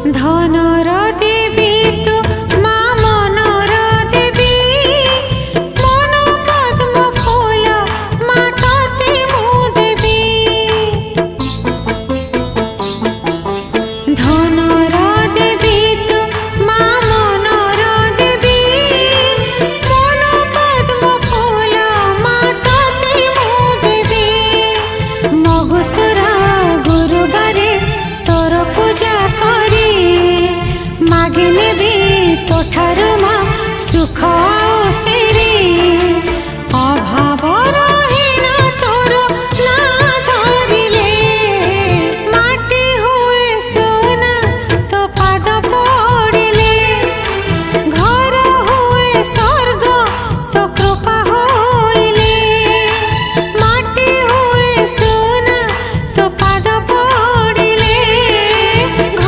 ধনর দেবী তু মা মনর দেবী, মন পদ্ম ফুল মা ততে মু দেবী। ধনর দেবী তু মা মনর দেবী, মন পদ্ম ফুল মা ততে মু দেবী। মগুসুরা গুরুবারে তোর পূজা করি, মাগি নেবি তোঠারু মা সুখ।